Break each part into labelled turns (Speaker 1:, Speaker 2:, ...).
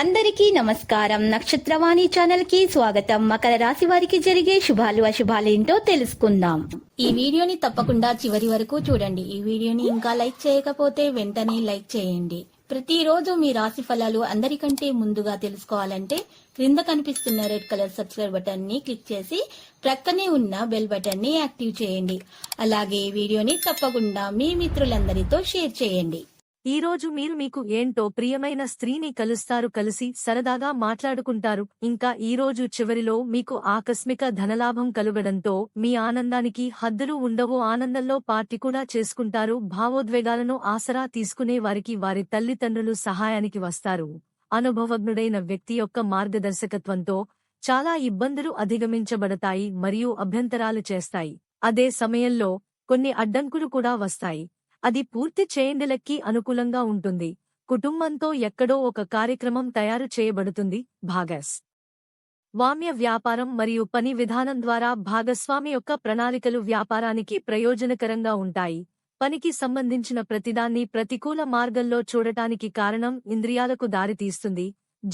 Speaker 1: అందరికీ నమస్కారం. నక్షత్రవాణి ఛానల్ కి స్వాగతం. మకర రాశి వారికి జరిగే శుభాలు అశుభాలు ఏంటో తెలుసుకుందాం. ఈ వీడియోని తప్పకుండా చివరి వరకు చూడండి. ఈ వీడియోని ఇంకా లైక్ చేయకపోతే వెంటనే లైక్ చేయండి. ప్రతిరోజు మీ రాశి ఫలాలు అందరికంటే ముందుగా తెలుసుకోవాలంటే క్రింద కనిపిస్తున్న రెడ్ కలర్ సబ్స్క్రైబ్ బటన్ ని క్లిక్ చేసి ప్రక్కనే ఉన్న బెల్ బటన్ ని యాక్టివ్ చేయండి. అలాగే ఈ వీడియోని తప్పకుండా మీ మిత్రులందరితో షేర్ చేయండి.
Speaker 2: ఈ రోజు మీరు మీకు ఏంటో ప్రియమైన స్త్రీని కలుస్తారు, కలిసి సరదాగా మాట్లాడుకుంటారు. ఇంకా ఈ రోజు చివరిలో మీకు ఆకస్మిక ధనలాభం కలుగడంతో మీ ఆనందానికి హద్దులు ఉండవు. ఆనందంలో పార్టీ కూడా చేసుకుంటారు. భావోద్వేగాలను ఆసరా తీసుకునే వారికి వారి తల్లిదండ్రులు సహాయానికి వస్తారు. అనుభవజ్ఞుడైన వ్యక్తి యొక్క మార్గదర్శకత్వంతో చాలా ఇబ్బందులు అధిగమించబడతాయి మరియు అభ్యంతరాలు చేస్తాయి. అదే సమయంలో కొన్ని అడ్డంకులు కూడా వస్తాయి. అది పూర్తి చేయండిలకి అనుకూలంగా ఉంటుంది. కుటుంబంతో ఎక్కడో ఒక కార్యక్రమం తయారు చేయబడుతుంది. భాగస్వామ్య వ్యాపారం మరియు పని విధానం ద్వారా భాగస్వామి యొక్క ప్రణాళికలు వ్యాపారానికి ప్రయోజనకరంగా ఉంటాయి. పనికి సంబంధించిన ప్రతిదాన్ని ప్రతికూల మార్గంలో చూడటానికి కారణం ఇంద్రియాలకు దారితీస్తుంది.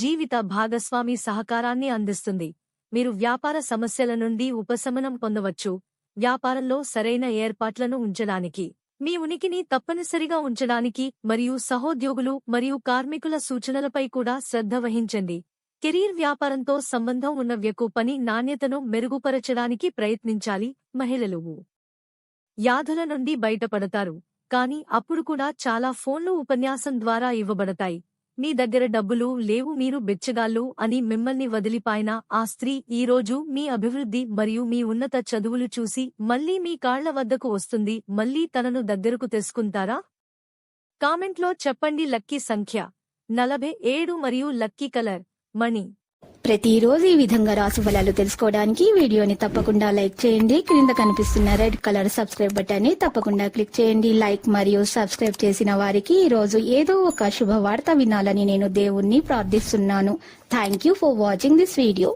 Speaker 2: జీవిత భాగస్వామి సహకారాన్ని అందిస్తుంది. మీరు వ్యాపార సమస్యల నుండి ఉపశమనం పొందవచ్చు. వ్యాపారంలో సరైన ఏర్పాట్లను ఉంచడానికి, మీ ఉనికిని తప్పనిసరిగా ఉంచడానికి మరియు సహోద్యోగులు మరియు కార్మికుల సూచనలపై కూడా శ్రద్ధ వహించండి. కెరీర్ వ్యాపారంతో సంబంధం ఉన్న వ్యక్తి పని నాణ్యతను మెరుగుపరచడానికి ప్రయత్నించాలి. మహిళలు వ్యాధుల నుండి బయటపడతారు, కానీ అప్పుడు కూడా చాలా ఫోన్లు ఉపన్యాసం ద్వారా ఇవ్వబడతాయి. మీ దగ్గర డబ్బులు లేవు, మీరు బెచ్చగాళ్ళు అని మిమ్మల్ని వదిలిపాయిన ఆ స్త్రీ ఈ రోజు మీ అభివృద్ధి మరియు మీ ఉన్నత చదువులు చూసి మళ్లీ మీ కాళ్ల వద్దకు వస్తుంది. మళ్లీ తనను దగ్గరకు తెసుకుంటారా? కామెంట్లో చెప్పండి. లక్కీ సంఖ్య 47 మరియు లక్కీ కలర్ మణి.
Speaker 1: ప్రతిరోజు ఈ విధంగా రాశి ఫలాలు తెలుసుకోవడానికి వీడియోని తప్పకుండా లైక్ చేయండి. క్రింద కనిపిస్తున్న రెడ్ కలర్ సబ్స్క్రైబ్ బటన్ ని తప్పకుండా క్లిక్ చేయండి. లైక్ మరియు సబ్స్క్రైబ్ చేసిన వారికి ఈ రోజు ఏదో ఒక శుభవార్త వినాలని నేను దేవుణ్ణి ప్రార్థిస్తున్నాను. Thank you for watching this video.